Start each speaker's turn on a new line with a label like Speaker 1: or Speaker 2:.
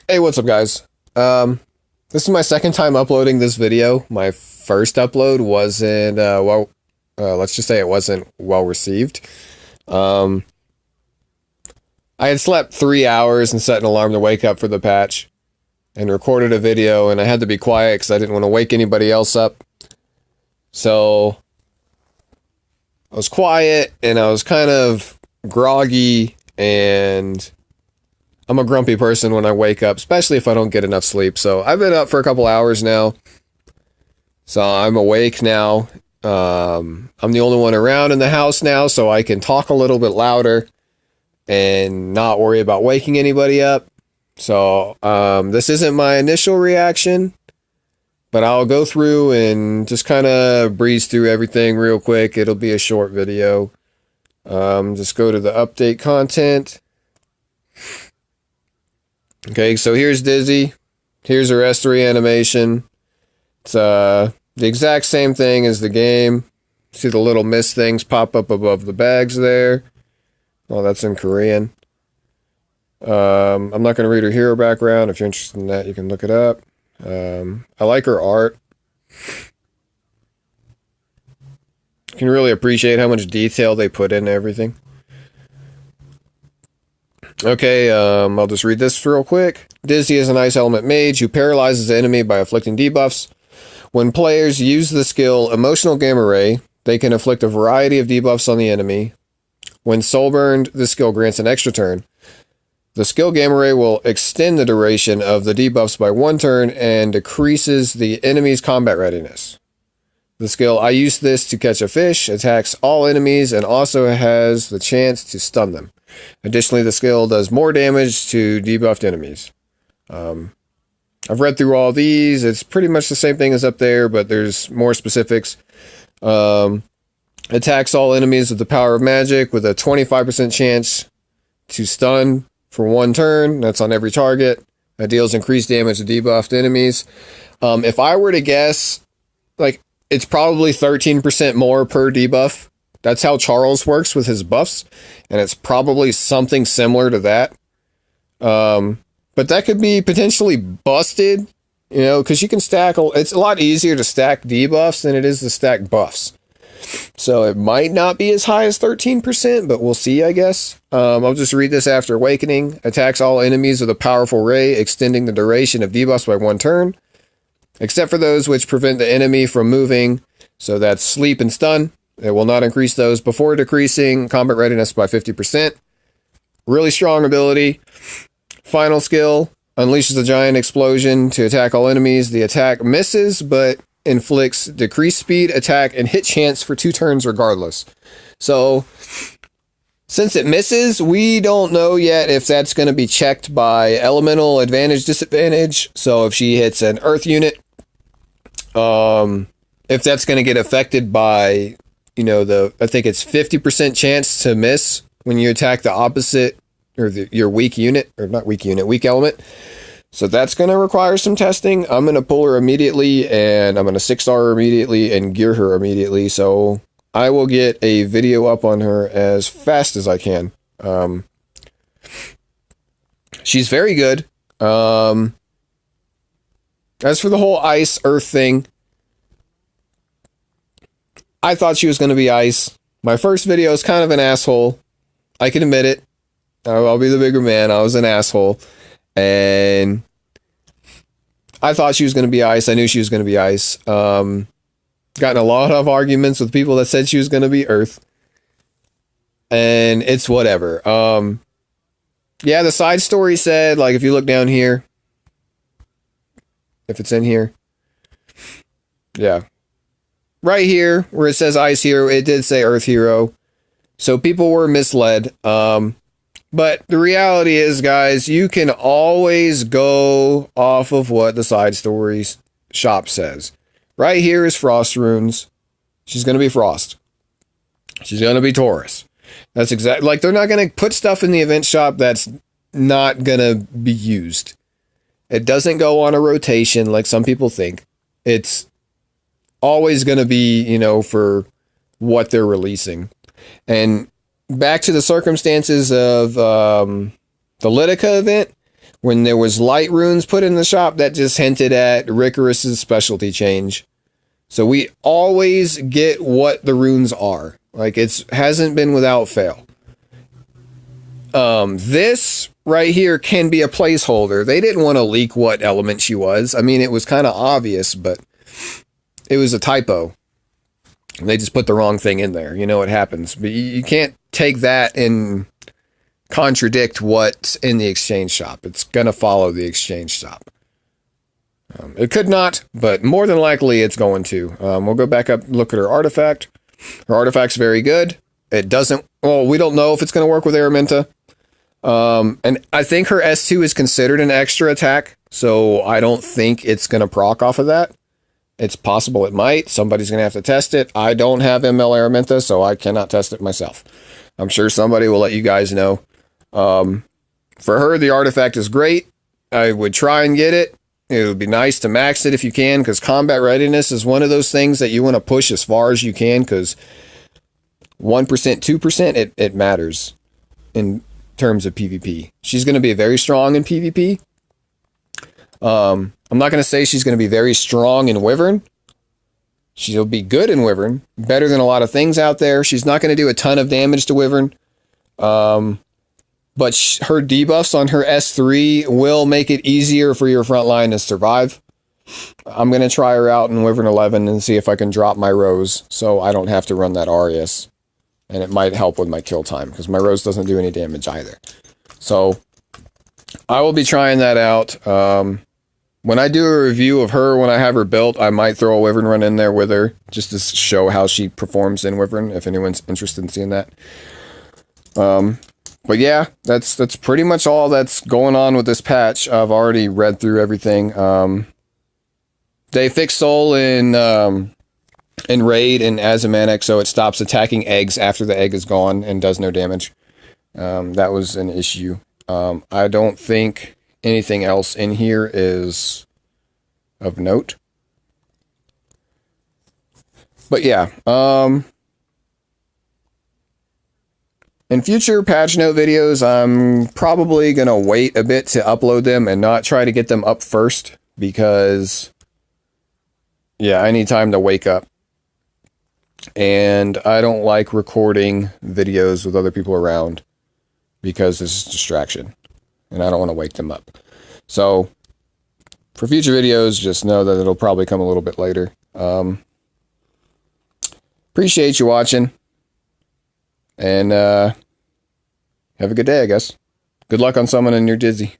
Speaker 1: Hey, what's up, guys? This is my second time uploading this video. My first upload wasn't, let's just say it wasn't well received. I had slept 3 hours and set an alarm to wake up for the patch and recorded a video, and I had to be quiet because I didn't want to wake anybody else up. So I was quiet and I was kind of groggy, and I'm a grumpy person when I wake up, especially if I don't get enough sleep. So I've been up for a couple hours now. So I'm awake now. I'm the only one around in the house now, so I can talk a little bit louder and not worry about waking anybody up. So this isn't my initial reaction, but I'll go through and just kind of breeze through everything real quick. It'll be a short video. Just go to the update content. Okay, so here's Dizzy. Here's her S3 animation. It's the exact same thing as the game. See the little mist things pop up above the bags there. Oh, that's in Korean. I'm not going to read her hero background. If you're interested in that, you can look it up. I like her art. You can really appreciate how much detail they put into everything. Okay, I'll just read this real quick. Dizzy is an ice element mage who paralyzes the enemy by afflicting debuffs. When players use the skill Emotional Gamma Ray, they can inflict a variety of debuffs on the enemy. When soulburned, the skill grants an extra turn. The skill Gamma Ray will extend the duration of the debuffs by 1 turn and decreases the enemy's combat readiness. The skill I use this to catch a fish attacks all enemies and also has the chance to stun them. Additionally, the skill does more damage to debuffed enemies. I've read through all these. It's pretty much the same thing as up there, but there's more specifics. Attacks all enemies with the power of magic with a 25% chance to stun for 1 turn. That's on every target. That deals increased damage to debuffed enemies. If I were to guess, like, it's probably 13% more per debuff. That's how Charles works with his buffs, and it's probably something similar to that. But that could be potentially busted, you know, because you can stack. It's a lot easier to stack debuffs than it is to stack buffs. So it might not be as high as 13%, but we'll see, I guess. I'll just read this after awakening. Attacks all enemies with a powerful ray, extending the duration of debuffs by 1 turn, except for those which prevent the enemy from moving. So that's sleep and stun. It will not increase those before decreasing combat readiness by 50%. Really strong ability. Final skill, unleashes a giant explosion to attack all enemies. The attack misses, but inflicts decreased speed, attack, and hit chance for 2 turns regardless. So, since it misses, we don't know yet if that's going to be checked by elemental advantage, disadvantage. So if she hits an earth unit, if that's going to get affected by, you know, I think it's 50% chance to miss when you attack the opposite, or your weak unit, or not weak unit, weak element. So that's going to require some testing. I'm going to pull her immediately, and I'm going to 6-star her immediately and gear her immediately. So I will get a video up on her as fast as I can. She's very good. As for the whole ice earth thing, I thought she was going to be ice. My first video is kind of an asshole. I can admit it. I'll be the bigger man. I was an asshole. And I thought she was going to be ice. I knew she was going to be ice. Gotten a lot of arguments with people that said she was going to be earth. And it's whatever. Yeah, the side story said, like, if you look down here, if it's in here. Yeah. Right here, where it says Ice Hero, it did say Earth Hero. So people were misled. But the reality is, guys, you can always go off of what the side stories shop says. Right here is Frost Runes. She's going to be Frost. She's going to be Taurus. That's exactly, like, they're not going to put stuff in the event shop that's not going to be used. It doesn't go on a rotation like some people think. It's always going to be, you know, for what they're releasing. And back to the circumstances of the Litica event, When there was light runes put in the shop, that just hinted at Ricorus's specialty change. So we always get what the runes are. Like, it hasn't been without fail. This right here can be a placeholder. They didn't want to leak what element she was. I mean, it was kind of obvious, but it was a typo. They just put the wrong thing in there. You know what happens. But you can't take that and contradict what's in the exchange shop. It's going to follow the exchange shop. It could not, but more than likely it's going to. We'll go back up, look at her artifact. Her artifact's very good. It doesn't, well, we don't know if it's going to work with Araminta. And I think her S2 is considered an extra attack, so I don't think it's going to proc off of that. It's possible it might. Somebody's going to have to test it. I don't have ML Araminta, so I cannot test it myself. I'm sure somebody will let you guys know. For her, the artifact is great. I would try and get it. It would be nice to max it if you can, because combat readiness is one of those things that you want to push as far as you can, because 1%, 2%, it matters in terms of PvP. She's going to be very strong in PvP. I'm not going to say she's going to be very strong in Wyvern. She'll be good in Wyvern, better than a lot of things out there. She's not going to do a ton of damage to Wyvern. But her debuffs on her S3 will make it easier for your front line to survive. I'm going to try her out in Wyvern 11 and see if I can drop my Rose so I don't have to run that Arius. And it might help with my kill time, because my Rose doesn't do any damage either. So I will be trying that out. When I do a review of her, when I have her built, I might throw a Wyvern run in there with her, just to show how she performs in Wyvern, if anyone's interested in seeing that. But yeah, that's pretty much all that's going on with this patch. I've already read through everything. They fixed Soul in Raid and Azumanic, so it stops attacking eggs after the egg is gone and does no damage. That was an issue. I don't think anything else in here is of note. But yeah, in future patch note videos, I'm probably going to wait a bit to upload them and not try to get them up first, because, yeah, I need time to wake up. And I don't like recording videos with other people around, because it's a distraction, and I don't want to wake them up. So, for future videos, just know that it'll probably come a little bit later. Appreciate you watching. And have a good day, I guess. Good luck on summoning your Dizzy.